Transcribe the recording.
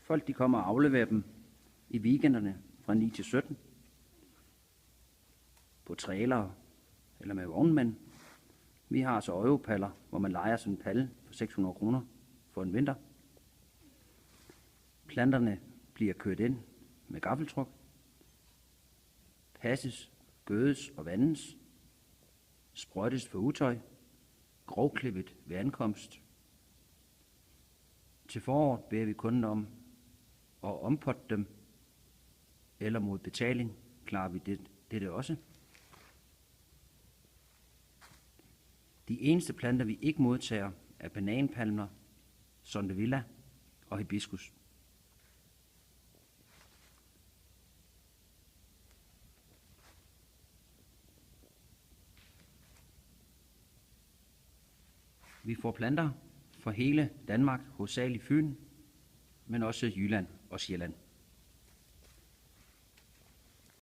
Folk de kommer og afleverer dem i weekenderne fra 9 til 17 på trailer eller med vognmænd. Vi har så øjepaller, hvor man lejer sådan en palle for 600 kroner for en vinter. Planterne bliver kørt ind med gaffeltruck, passes, gødes og vandes, sprøjtes for utøj, grovklippet ved ankomst. Til foråret beder vi kunden om at ompotte dem, eller mod betaling klarer vi dette også. De eneste planter, vi ikke modtager, er bananpalmer, sondevilla og hibiscus. Vi får planter fra hele Danmark, hovedsageligt Fyn, men også Jylland og Sjælland.